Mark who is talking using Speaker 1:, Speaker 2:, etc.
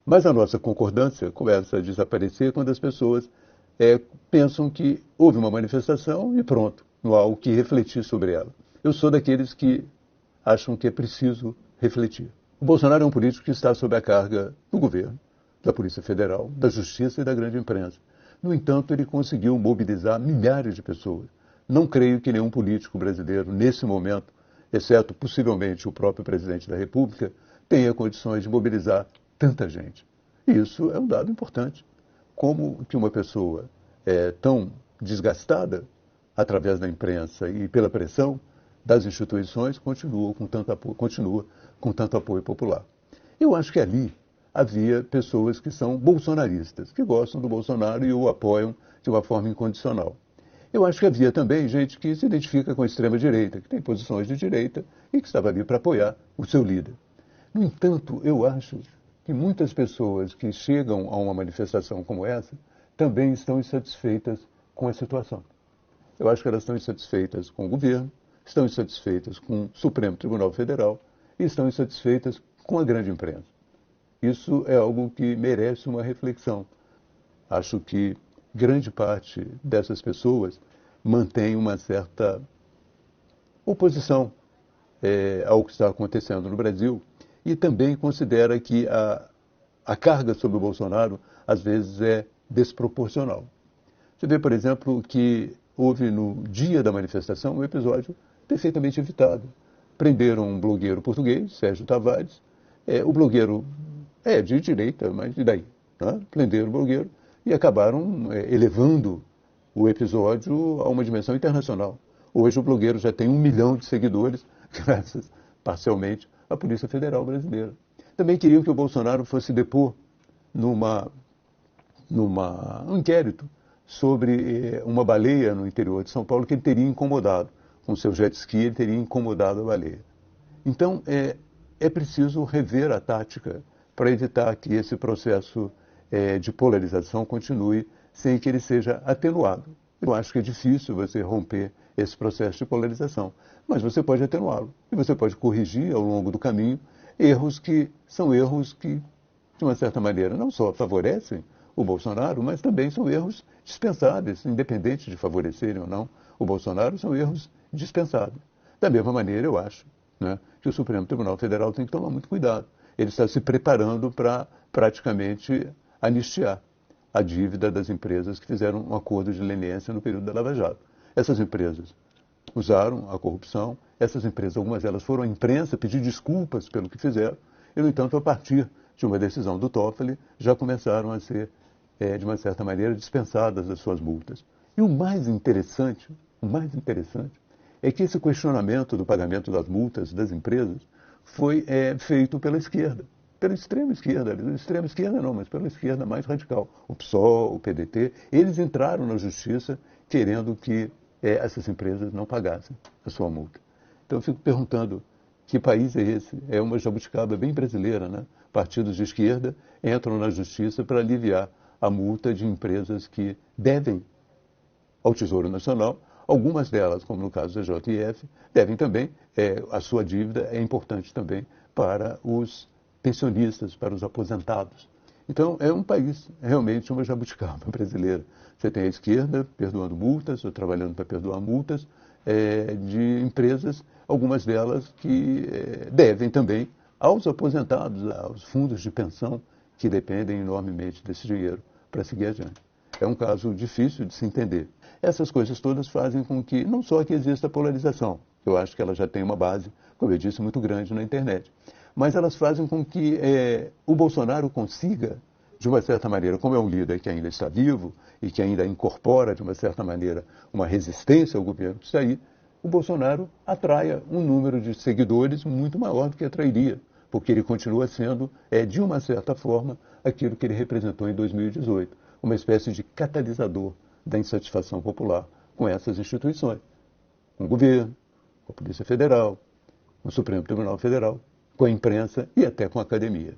Speaker 1: Mas a nossa concordância começa a desaparecer quando as pessoas pensam que houve uma manifestação e pronto, não há o que refletir sobre ela. Eu sou daqueles que acham que é preciso refletir. O Bolsonaro é um político que está sob a carga do governo, da Polícia Federal, da Justiça e da grande imprensa. No entanto, ele conseguiu mobilizar milhares de pessoas. Não creio que nenhum político brasileiro, nesse momento, exceto possivelmente o próprio presidente da República, tenha condições de mobilizar tanta gente. E isso é um dado importante. Como que uma pessoa tão desgastada, através da imprensa e pela pressão das instituições, continua com tanto apoio popular. Eu acho que ali havia pessoas que são bolsonaristas, que gostam do Bolsonaro e o apoiam de uma forma incondicional. Eu acho que havia também gente que se identifica com a extrema-direita, que tem posições de direita e que estava ali para apoiar o seu líder. No entanto, eu acho que muitas pessoas que chegam a uma manifestação como essa também estão insatisfeitas com a situação. Eu acho que elas estão insatisfeitas com o governo, estão insatisfeitas com o Supremo Tribunal Federal e estão insatisfeitas com a grande imprensa. Isso é algo que merece uma reflexão. Acho que grande parte dessas pessoas mantém uma certa oposição ao que está acontecendo no Brasil e também considera que a carga sobre o Bolsonaro, às vezes, é desproporcional. Você vê, por exemplo, que houve no dia da manifestação um episódio perfeitamente evitado. Prenderam um blogueiro português, Sérgio Tavares. O blogueiro é de direita, mas e daí? Né? Prenderam o blogueiro e acabaram elevando o episódio a uma dimensão internacional. Hoje o blogueiro já tem 1 milhão de seguidores, graças parcialmente à Polícia Federal Brasileira. Também queriam que o Bolsonaro fosse depor num inquérito sobre uma baleia no interior de São Paulo que ele teria incomodado. Com seu jet ski, ele teria incomodado a baleia. Então, é preciso rever a tática para evitar que esse processo de polarização continue sem que ele seja atenuado. Eu acho que é difícil você romper esse processo de polarização, mas você pode atenuá-lo e você pode corrigir ao longo do caminho erros que são erros que, de uma certa maneira, não só favorecem o Bolsonaro, mas também são erros dispensáveis, independente de favorecerem ou não o Bolsonaro, são erros dispensáveis. Da mesma maneira, eu acho, né, que o Supremo Tribunal Federal tem que tomar muito cuidado. Ele está se preparando para praticamente anistiar a dívida das empresas que fizeram um acordo de leniência no período da Lava Jato. Essas empresas usaram a corrupção, essas empresas, algumas delas foram à imprensa pedir desculpas pelo que fizeram, e, no entanto, a partir de uma decisão do Toffoli, já começaram a ser, de uma certa maneira, dispensadas das suas multas. E o mais interessante é que esse questionamento do pagamento das multas das empresas foi feito pela esquerda, pela extrema esquerda não, mas pela esquerda mais radical, o PSOL, o PDT. Eles entraram na justiça querendo que essas empresas não pagassem a sua multa. Então eu fico perguntando, que país é esse? É uma jabuticaba bem brasileira, né? Partidos de esquerda entram na justiça para aliviar a multa de empresas que devem ao Tesouro Nacional. Algumas delas, como no caso da JF, devem também, a sua dívida é importante também para os pensionistas, para os aposentados. Então, é um país, realmente, uma jabuticaba brasileira. Você tem a esquerda perdoando multas, ou trabalhando para perdoar multas, de empresas, algumas delas que devem também aos aposentados, aos fundos de pensão, que dependem enormemente desse dinheiro para seguir adiante. É um caso difícil de se entender. Essas coisas todas fazem com que, não só que exista polarização, eu acho que ela já tem uma base, como eu disse, muito grande na internet, mas elas fazem com que o Bolsonaro consiga, de uma certa maneira, como é um líder que ainda está vivo e que ainda incorpora, de uma certa maneira, uma resistência ao governo que está aí, o Bolsonaro atraia um número de seguidores muito maior do que atrairia, porque ele continua sendo, de uma certa forma, aquilo que ele representou em 2018, uma espécie de catalisador da insatisfação popular com essas instituições, com o governo, com a Polícia Federal, com o Supremo Tribunal Federal, com a imprensa e até com a academia.